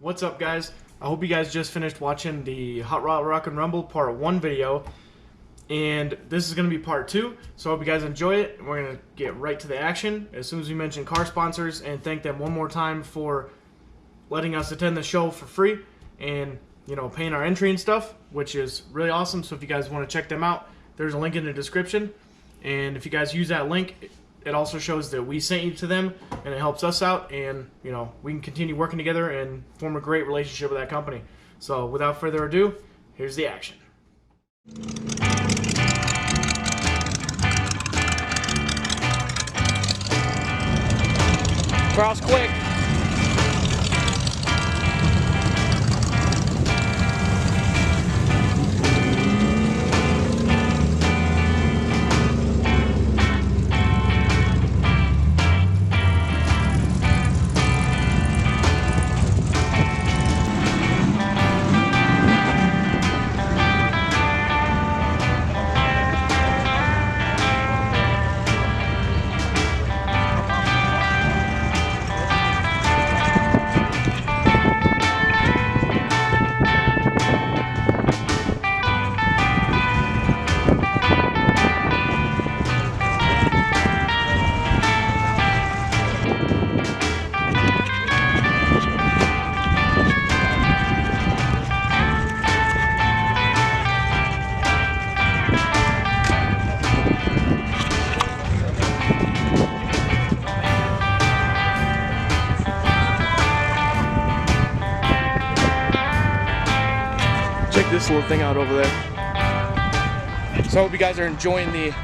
What's up, guys? I hope you guys just finished watching the Hot Rod Rock and Rumble Part 1 video, and this is going to be Part 2, so I hope you guys enjoy it. We're going to get right to the action as soon as we mention car sponsors and thank them one more time for letting us attend the show for free and, you know, paying our entry and stuff, which is really awesome. So if you guys want to check them out, there's a link in the description, and if you guys use that link, it also shows that we sent you to them, and it helps us out, and you know, we can continue working together and form a great relationship with that company. So without further ado, here's the action. Cross quick. Check this little thing out over there. So I hope you guys are enjoying the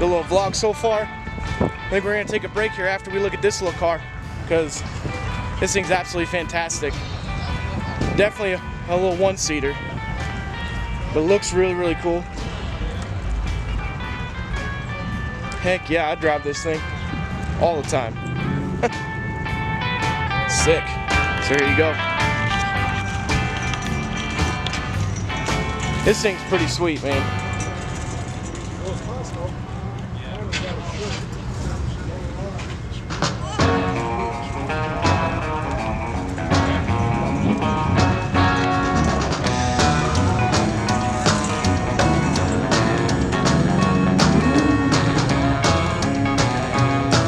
little vlog so far. I think we're gonna take a break here after we look at this little car, because this thing's absolutely fantastic. Definitely a little one-seater, but it looks really, really cool. Heck yeah, I'd drive this thing all the time. Sick. So here you go. This thing's pretty sweet, man.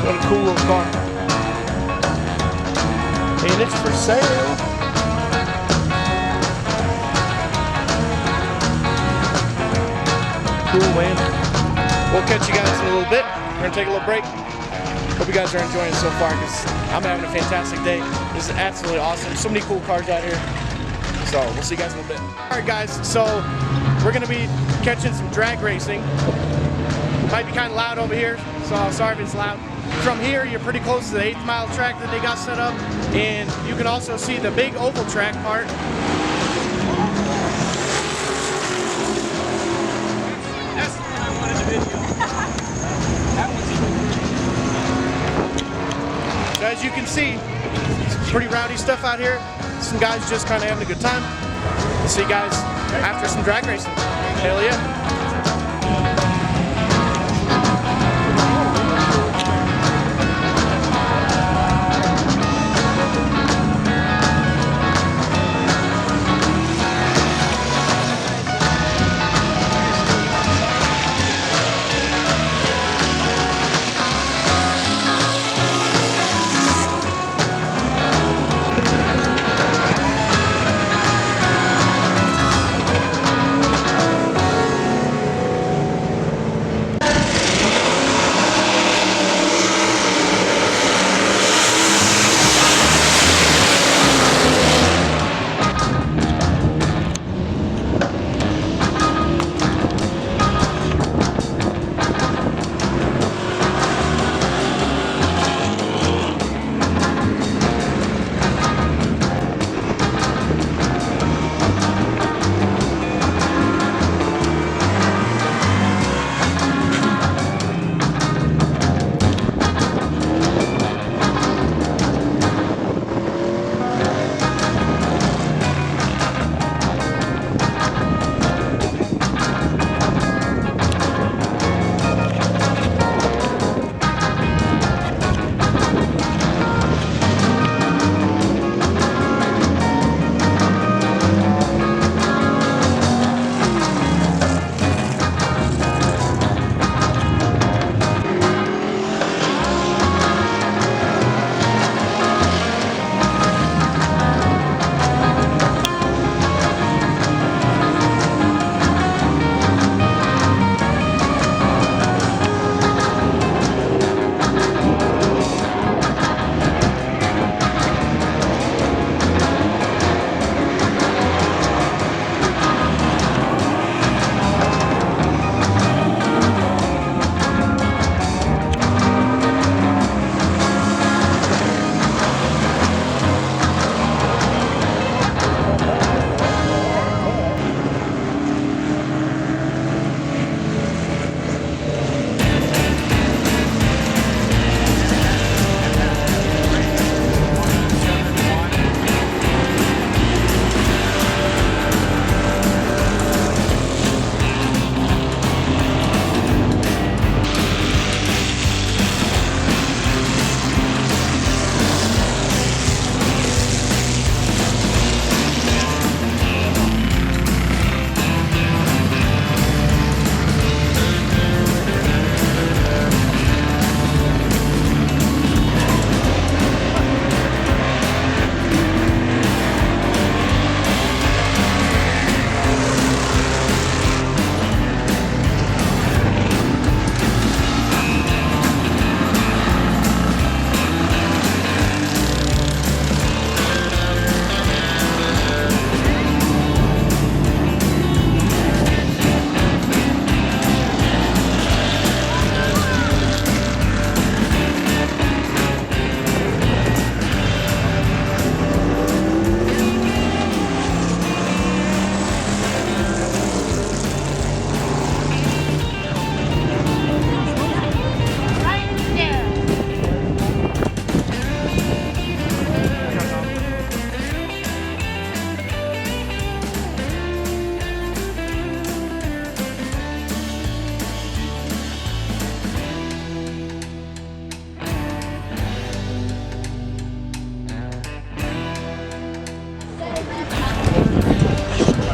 What a cool little car. And it's for sale. Cool, man. We'll catch you guys in a little bit. We're gonna take a little break. Hope you guys are enjoying it so far, because I'm having a fantastic day. This is absolutely awesome. So many cool cars out here. So we'll see you guys in a little bit. Alright guys, so we're gonna be catching some drag racing. Might be kind of loud over here, so sorry if it's loud. From here, you're pretty close to the 8th mile track that they got set up, and you can also see the big oval track part. As you can see, some pretty rowdy stuff out here. Some guys just kind of having a good time. We'll see you guys after some drag racing. Hell yeah.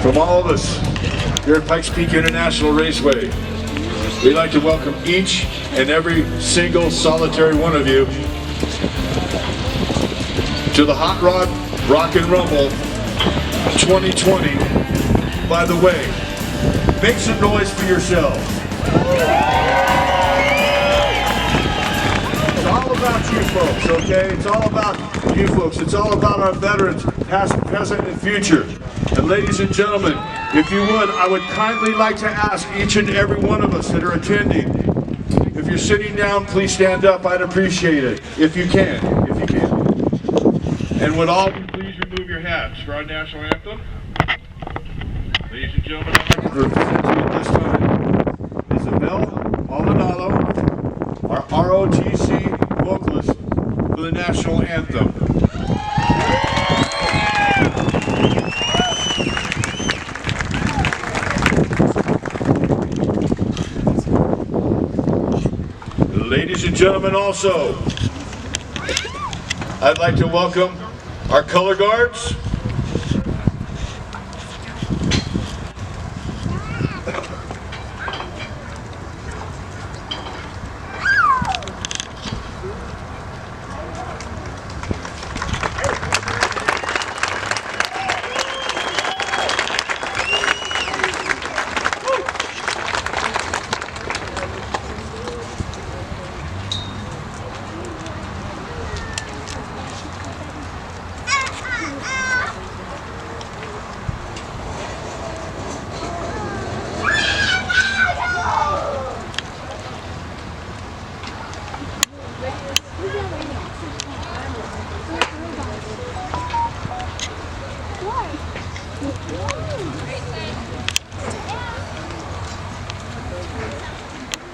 From all of us here at Pikes Peak International Raceway, we'd like to welcome each and every single solitary one of you to the Hot Rod Rock and Rumble 2020. By the way, make some noise for yourselves. It's all about you folks, okay? It's all about you folks. It's all about our veterans, past, present, and future. And ladies and gentlemen, if you would, I would kindly like to ask each and every one of us that are attending, if you're sitting down, please stand up. I'd appreciate it, if you can, And would all of you please remove your hats for our national anthem? Ladies and gentlemen, I'd like to present to you at this time Isabel Maldonado, our ROTC vocalist for the national anthem. Ladies and gentlemen, also, I'd like to welcome our color guards.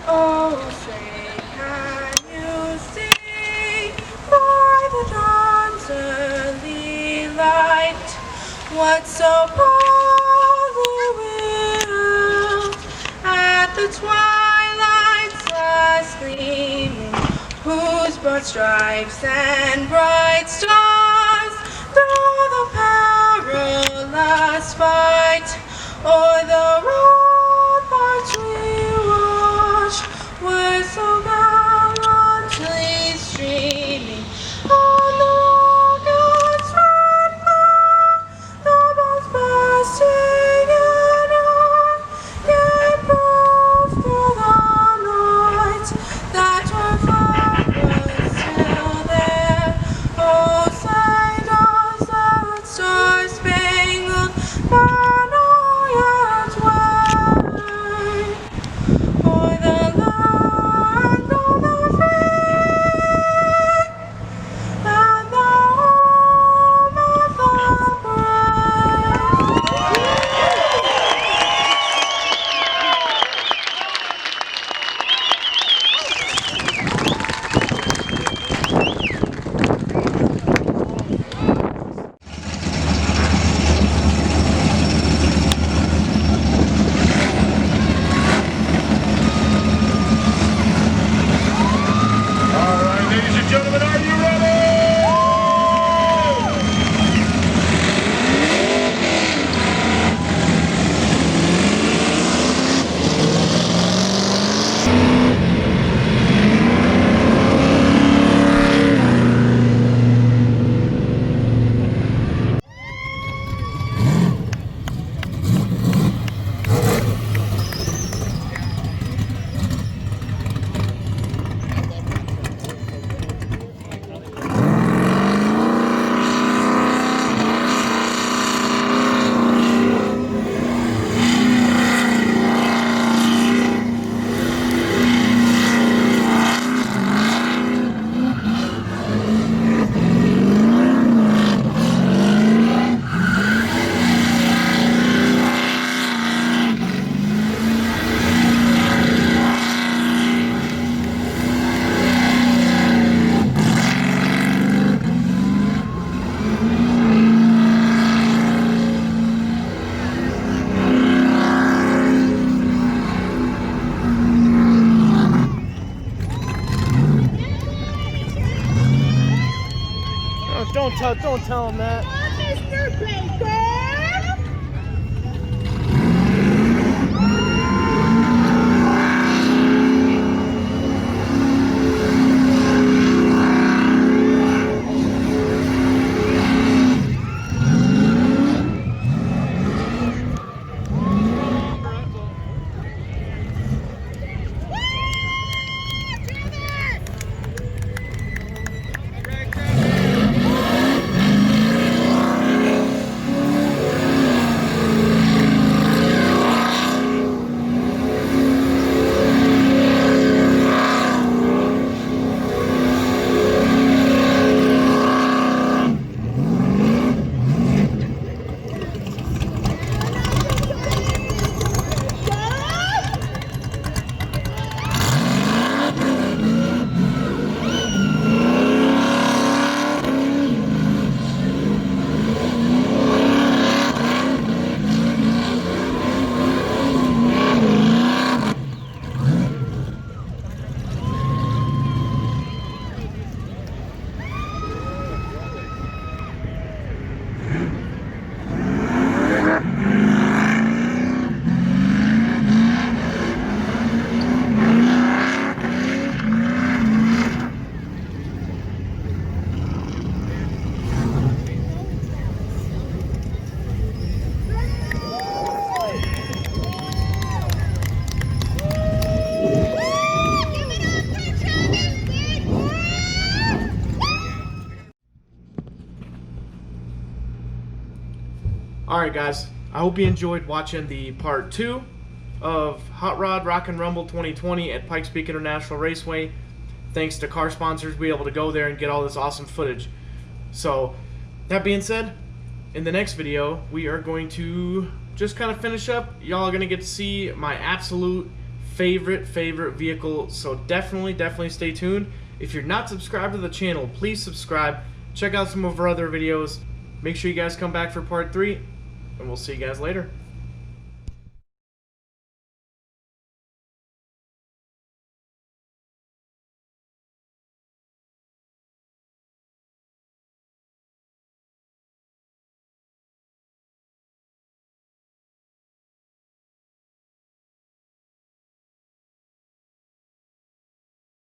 Oh, say, can you see by the dawn's early light what so proudly willed at the twilight's last gleaming, whose broad stripes and bright stars through the perilous fight o'er the ramparts we watched were so gallantly streaming on the rocket's red glare, the bombs bursting in air gave proof through the night that our flag was still there. Oh, say does that star-spangled banner yet wave o'er the land of the free and the home of the brave? All right, ladies and gentlemen, are you ready? Don't tell him that. Mr. Baker! Alright guys, I hope you enjoyed watching the part 2 of Hot Rod Rock and Rumble 2020 at Pikes Peak International Raceway. Thanks to car sponsors, we were able to go there and get all this awesome footage. So, that being said, in the next video, we are going to just kind of finish up. Y'all are going to get to see my absolute favorite vehicle, so definitely stay tuned. If you're not subscribed to the channel, please subscribe. Check out some of our other videos. Make sure you guys come back for part 3, and we'll see you guys later.